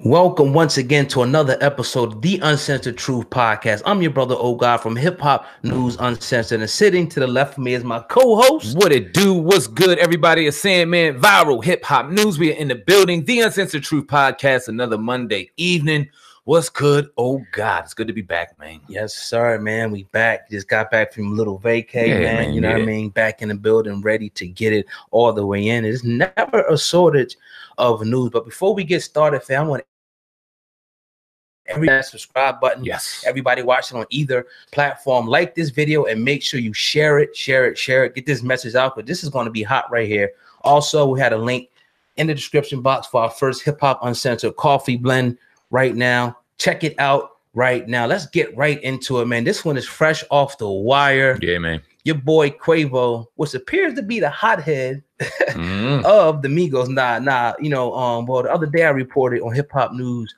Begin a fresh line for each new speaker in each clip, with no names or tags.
Welcome once again to another episode of the Uncensored Truth Podcast. I'm your brother, O God, from Hip Hop News Uncensored, and sitting to the left of me is my co-host.
What it do? What's good, everybody? It's SamAnt, Viral Hip Hop News. We are in the building. The Uncensored Truth Podcast, another Monday evening. What's good? Oh God, it's good to be back, man.
Yes, sir, man. We back. Just got back from a little vacay, man. You know what I mean? Back in the building, ready to get it all the way in. It's never a shortage of news. But before we get started, fam, I want that subscribe button.
Yes.
Everybody watching on either platform, like this video and make sure you share it. Get this message out, but this is going to be hot right here. Also, we had a link in the description box for our first Hip Hop Uncensored coffee blend right now. Check it out right now. Let's get right into it, man. This one is fresh off the wire.
Yeah, man.
Your boy Quavo, which appears to be the hothead of the Migos. Well, the other day I reported on Hip Hop News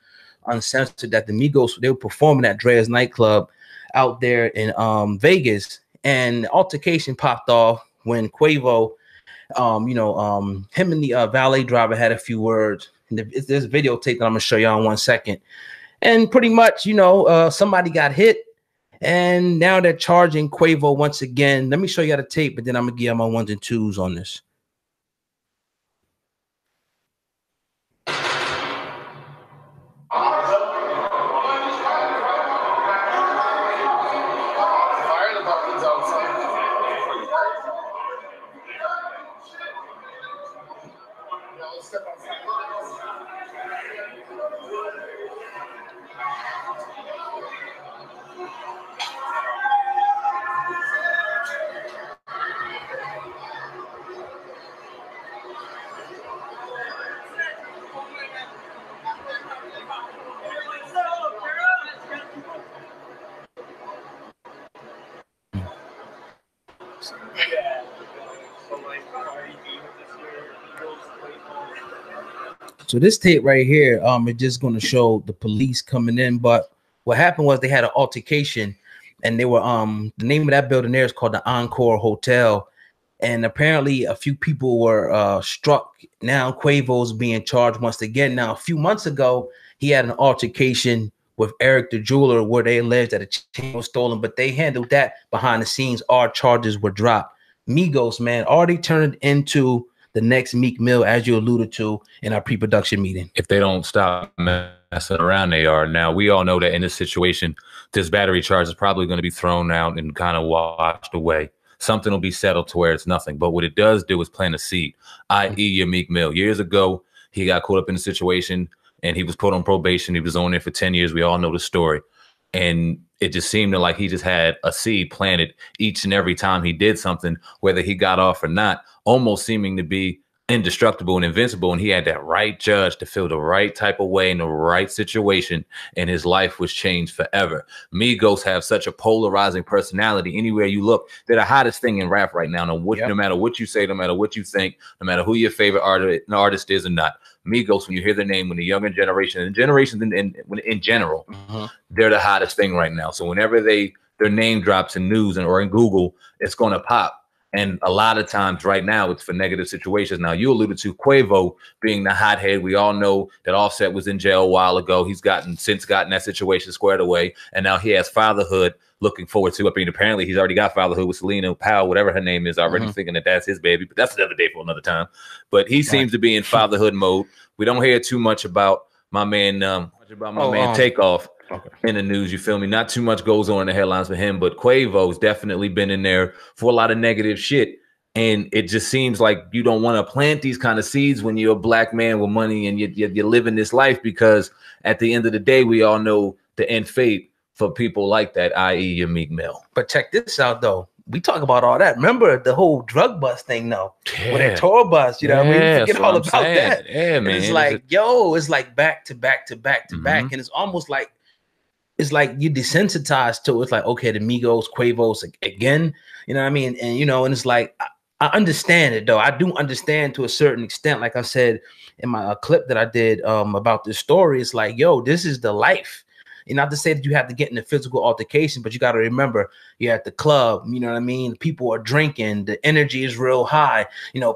Uncensored that the Migos, they were performing at Dre's nightclub out there in Vegas, and the altercation popped off when Quavo, him and the valet driver had a few words. And there's videotape that I'm gonna show y'all in 1 second, and pretty much, somebody got hit, and now they're charging Quavo once again. Let me show you the tape, but then I'm gonna give you my ones and twos on this. So this tape right here, is just going to show the police coming in. But what happened was they had an altercation, and they were the name of that building there is called the Encore Hotel, and apparently a few people were struck. Now Quavo's being charged once again. Now a few months ago, he had an altercation with Eric the jeweler where they alleged that a chain was stolen, but they handled that behind the scenes. All charges were dropped. Migos, man, already turned into the next Meek Mill, as you alluded to in our pre-production meeting.
If they don't stop messing around, they are. Now, we all know that in this situation, this battery charge is probably going to be thrown out and kind of washed away. Something will be settled to where it's nothing. But what it does do is plant a seed, i.e. your Meek Mill. Years ago, he got caught up in a situation, and he was put on probation. He was on there for 10 years. We all know the story. And it just seemed like he just had a seed planted each and every time he did something, whether he got off or not, almost seeming to be indestructible and invincible. And he had that right judge to feel the right type of way in the right situation, and his life was changed forever. Migos have such a polarizing personality. Anywhere you look, they're the hottest thing in rap right now. No matter what you say, no matter what you think, no matter who your favorite artist is or not, Migos, when you hear their name, when the younger generation and generations in general, they're the hottest thing right now. So whenever their name drops in news or in Google, it's going to pop. And a lot of times right now, it's for negative situations. Now, you alluded to Quavo being the hothead. We all know that Offset was in jail a while ago. He's since gotten that situation squared away. And now he has fatherhood looking forward to. I mean, apparently he's already got fatherhood with Selena Powell, whatever her name is, already thinking that that's his baby. But that's another day for another time. But he seems to be in fatherhood mode. We don't hear too much about my man, Takeoff. In the news, you feel me? Not too much goes on in the headlines for him, but Quavo's definitely been in there for a lot of negative shit. And it just seems like you don't want to plant these kind of seeds when you're a black man with money and you're living this life, because at the end of the day, we all know the end fate for people like that, i.e. your Meek Mill.
But check this out, though. We talk about all that. Remember the whole drug bust thing, though? Yeah. With that tour bus, you know what I mean? Forget all about that. Yeah, man. It's like, it's like back to back to back to back. And it's almost like, it's like you desensitized to it. It's like, okay, the Migos, Quavos again, you know what I mean? And, and it's like, I understand it, though. I do understand to a certain extent. Like I said in my clip that I did about this story, it's like, this is the life. And not to say that you have to get in a physical altercation, but you got to remember you're at the club, you know what I mean? People are drinking, the energy is real high,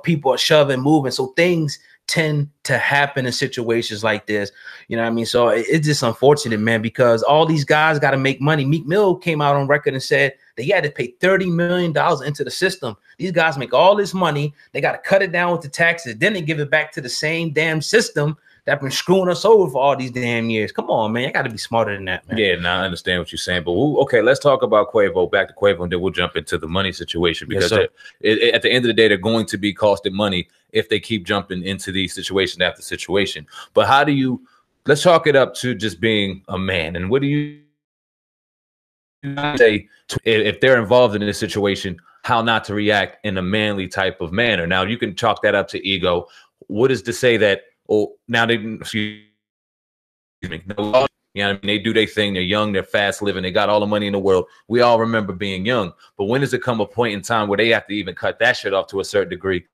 people are shoving, moving. So things tend to happen in situations like this. You know what I mean? So it's just unfortunate, man, because all these guys got to make money. Meek Mill came out on record and said that he had to pay $30 million into the system. These guys make all this money. They got to cut it down with the taxes. Then they give it back to the same damn system that been screwing us over for all these damn years. Come on, man. You got to be smarter than that, man.
Yeah, now I understand what you're saying. But okay, let's talk about Quavo. Back to Quavo, and then we'll jump into the money situation. Because at the end of the day, they're going to be costing money if they keep jumping into these situation after situation. But how do you, let's chalk it up to just being a man. And what do you say if they're involved in this situation, how not to react in a manly type of manner? Now, you can chalk that up to ego. What is to say that, oh, now they, excuse me, you know what I mean? They do their thing. They're young. They're fast living. They got all the money in the world. We all remember being young. But when does it come a point in time where they have to even cut that shit off to a certain degree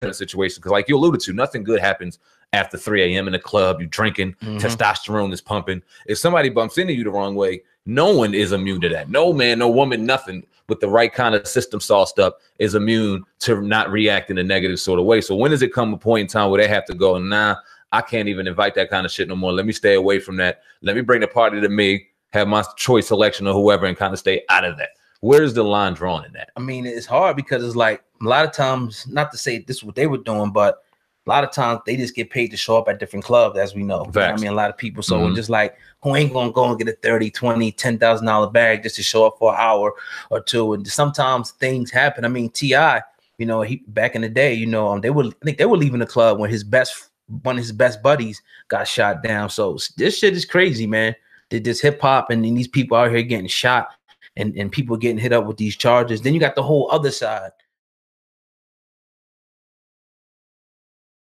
in a situation? Because like you alluded to, nothing good happens after 3 a.m. in the club. You're drinking, testosterone is pumping. If somebody bumps into you the wrong way, no one is immune to that. No man, no woman, nothing with the right kind of system sauced up is immune to not react in a negative sort of way. So when does it come a point in time where they have to go, nah, I can't even invite that kind of shit no more. Let me stay away from that. Let me bring the party to me, have my choice selection or whoever, and kind of stay out of that. Where's the line drawn in that?
I mean, it's hard because it's like a lot of times, not to say this is what they were doing, but a lot of times they just get paid to show up at different clubs, as we know. You know I mean, a lot of people. So it's just like, who ain't going to go and get a $30, $20, $10,000 bag just to show up for an hour or two? And sometimes things happen. I mean, T.I., you know, he back in the day, you know, I think they were leaving the club when one of his best buddies got shot down. So this shit is crazy, man. This hip hop and these people out here getting shot and people getting hit up with these charges. Then you got the whole other side.